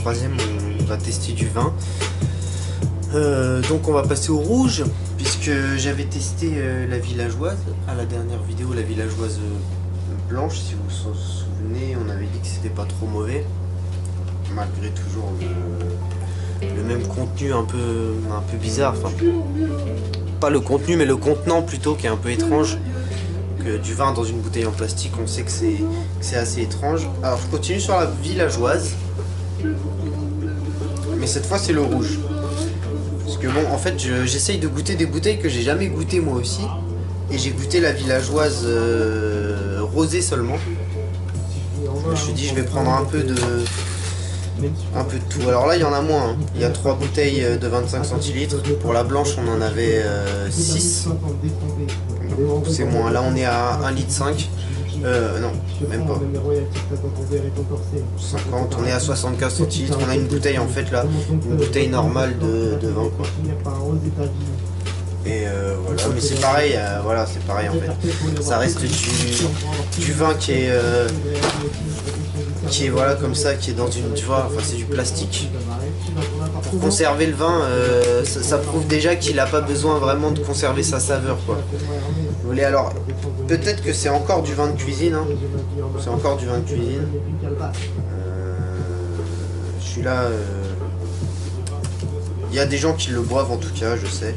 troisième, on va tester du vin. Donc on va passer au rouge, puisque j'avais testé la villageoise à la dernière vidéo, la villageoise blanche, si vous vous souvenez, on avait dit que c'était pas trop mauvais, malgré toujours le même contenu un peu bizarre, enfin pas le contenu mais le contenant plutôt qui est un peu étrange. Que du vin dans une bouteille en plastique, on sait que c'est assez étrange. Alors je continue sur la villageoise, mais cette fois c'est le rouge. Parce que bon, en fait, j'essaye de goûter des bouteilles que j'ai jamais goûté moi aussi. Et j'ai goûté la villageoise rosée seulement. Je me suis dit, je vais prendre un peu de tout. Alors là, il y en a moins. Hein. Il y a 3 bouteilles de 25 centilitres. Pour la blanche, on en avait 6. C'est moins. Là, on est à 1,5 litre. Non, même pas. 50, on est à 75 centilitres. On a une bouteille en fait là, une bouteille normale de vin quoi. Et voilà, mais c'est pareil, voilà, c'est pareil en fait. Ça reste du vin qui est voilà comme ça, qui est dans une, tu vois, enfin c'est du plastique. Pour conserver le vin, ça prouve déjà qu'il n'a pas besoin vraiment de conserver sa saveur quoi. Alors, peut-être que c'est encore du vin de cuisine, hein. C'est encore du vin de cuisine. Celui-là, il y a des gens qui le boivent en tout cas, je sais.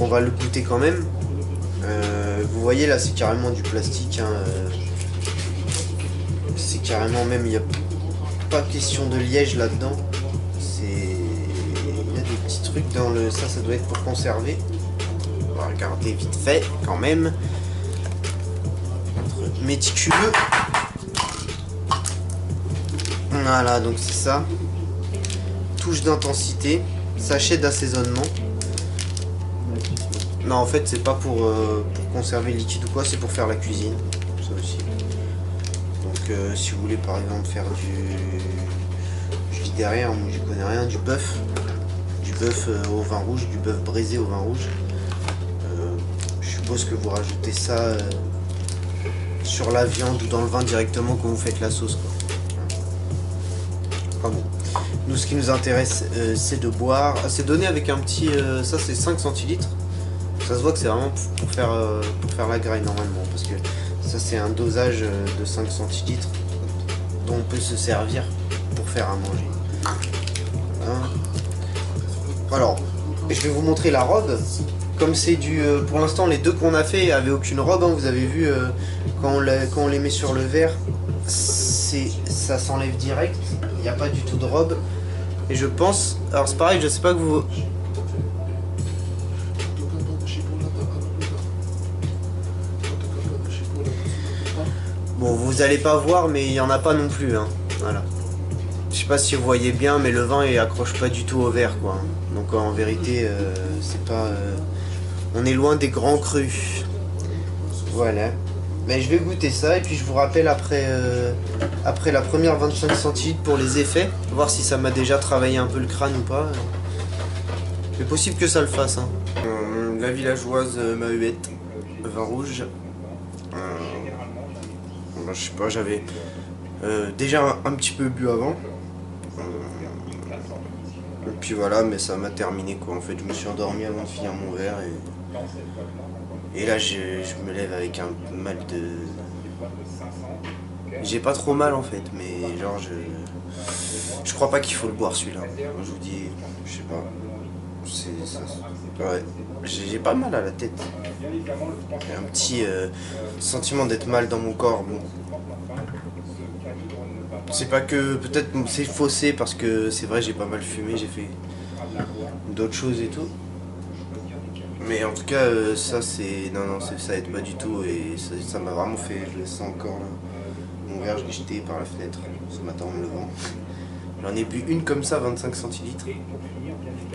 On va le goûter quand même. Vous voyez là, c'est carrément du plastique. Hein. C'est carrément même, il n'y a pas question de liège là-dedans. Il y a des petits trucs dans le... Ça doit être pour conserver. On va regarder vite fait quand même. Méticuleux. Voilà, donc c'est ça. Touche d'intensité. Sachet d'assaisonnement. Non, en fait, c'est pas pour conserver le liquide ou quoi, c'est pour faire la cuisine. Ça aussi. Donc, si vous voulez par exemple faire du... Je dis derrière, moi je connais rien, du bœuf. Du bœuf au vin rouge, du bœuf braisé au vin rouge. Je suppose que vous rajoutez ça sur la viande ou dans le vin directement quand vous faites la sauce quoi. Enfin bon. Nous ce qui nous intéresse c'est de boire. C'est donné avec un petit... ça c'est 5 centilitres. Ça se voit que c'est vraiment pour faire la graille normalement. Parce que ça c'est un dosage de 5 centilitres dont on peut se servir pour faire à manger. Voilà. Alors, je vais vous montrer la robe. Comme c'est du... pour l'instant, les deux qu'on a fait avaient aucune robe. Hein, vous avez vu, quand on les met sur le verre, ça s'enlève direct. Il n'y a pas du tout de robe. Et je pense... Alors c'est pareil, je sais pas que vous... Bon, vous allez pas voir, mais il n'y en a pas non plus. Hein. Voilà. Je sais pas si vous voyez bien, mais le vin il accroche pas du tout au verre, quoi. Donc en vérité, c'est pas... on est loin des grands crus. Voilà. Mais je vais goûter ça et puis je vous rappelle après la première 25 centilitres pour les effets. Voir si ça m'a déjà travaillé un peu le crâne ou pas. C'est possible que ça le fasse. Hein. La villageoise Mahuette, vin rouge. Je sais pas, j'avais déjà un petit peu bu avant. Et puis voilà, mais ça m'a terminé quoi. En fait, je me suis endormi avant de finir mon verre et là je me lève avec un mal de... J'ai pas trop mal en fait, mais genre je crois pas qu'il faut le boire celui-là. Je vous dis, je sais pas. C'est ça. Ouais, j'ai pas mal à la tête. J'ai un petit sentiment d'être mal dans mon corps. Bon. C'est pas que peut-être c'est faussé parce que c'est vrai j'ai pas mal fumé, j'ai fait d'autres choses et tout. Mais en tout cas ça c'est... Non ça aide pas du tout et ça m'a vraiment fait... Je le sens encore là. Mon verre je l'ai jeté par la fenêtre ce matin en me levant. J'en ai bu une comme ça, 25 centilitres.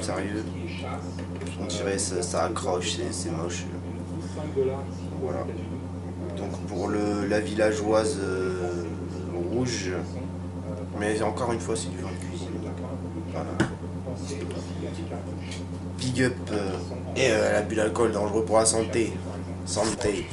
Sérieux. On dirait ça accroche, c'est moche. Voilà. Donc pour la villageoise rouge, mais encore une fois c'est du vin de cuisine. Voilà. Big up. Et elle a bu l'alcool dangereux pour la santé. Santé.